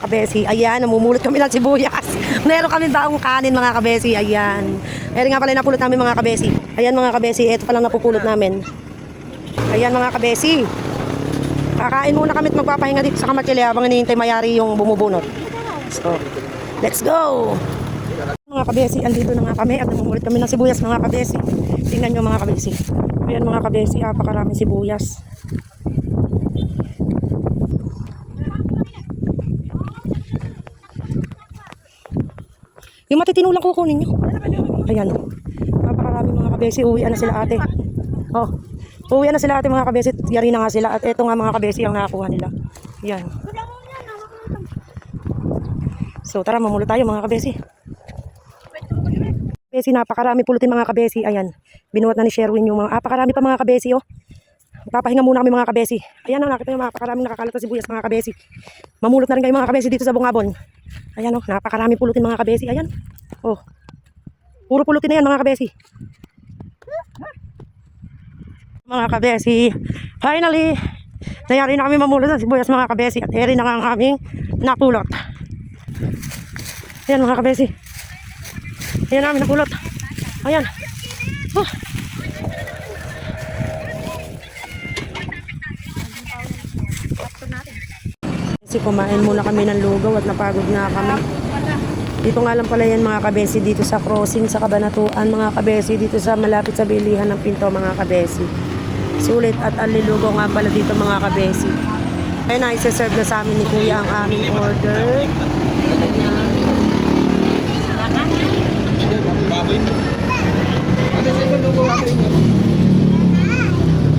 kabesi. Ayan, namumulot kami ng sibuyas. Meron kami baong kanin mga kabesi. Ayan. Meron nga pala napulot namin mga kabesi. Ayan mga kabesi, ito palang napupulot namin. Ayan mga kabesi. Kakain muna kami at magpapahinga dito sa Kamatili habang hinihintay mayari yung bumubunot. So, let's go! Mga kabesi, andito na nga kami at namumulot kami ng sibuyas mga kabesi. Tingnan nyo mga kabesi. Ayan mga kabesi, apakaraming sibuyas. Yung matitinulang kukunin nyo. Ayan. Napakaraming mga kabesi. Uwian na sila ate. Oh. Uwian na sila ate mga kabesi. Yari na nga sila. At eto nga mga kabesi ang nakakuha nila. Ayan. So tara, mamulot tayo mga kabesi. Kabesi, napakarami pulutin mga kabesi. Ayan. Binuhat na ni Sherwin yung mga. Napakarami pa mga kabesi oh. Papahinga muna kami mga kabesi. Ayan o, nakita nyo napakaraming nakakalat na sibuyas mga kabesi. Mamulot na rin kayo mga kabesi dito sa Bungabon. Ayan o, napakarami pulutin mga kabesi. Ayan. Oh. Puro pulutin na yan mga kabesi. Mga kabesi. Finally, nayari na kami mamulot ng sibuyas mga kabesi. At eri na nga ang aming napulot. Ayan mga kabesi. Ayan namin napulot. Ayan. Oh. Kasi kumain muna kami ng lugaw at napagod na kami. Dito nga lang pala yan mga kabesi, dito sa crossing sa Cabanatuan mga kabesi, dito sa malapit sa bilihan ng Pinto mga kabesi. Sulit at alilugaw nga pala dito mga kabesi. Ayun na, isa-serve na sa amin ni Kuya ang aming order.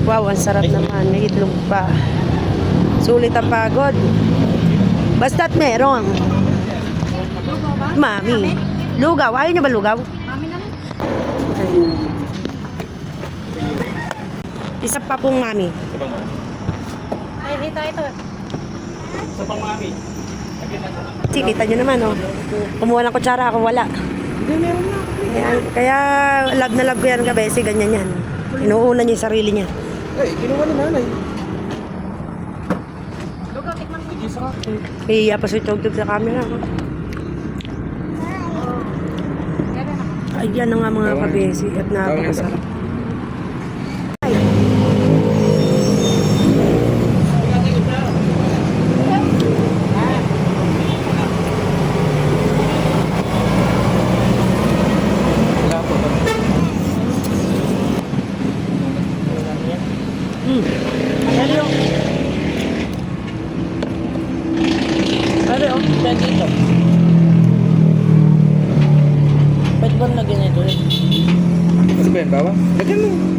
Wow, ang sarap naman, may itlog pa. Sulit ang pagod. Basta't meron. Mami. Lugaw. Ayaw niyo ba lugaw? Mami naman. Isa pa pong mami. Ay, ito. Isa pang mami. Kita nyo naman, oh. Kumuha ng kutsara, ako wala. Kaya love na love ko yan kabesi, ganyan yan. Inuuna niya yung sarili niya. Ay, kinuha ni nanay. Kaya pa sa tugtog sa camera. Ayan na nga mga kabesi at napakasarap. Dito. Pwede ba lagyan ito? Ano ba yan, bawa? Lagyan mo.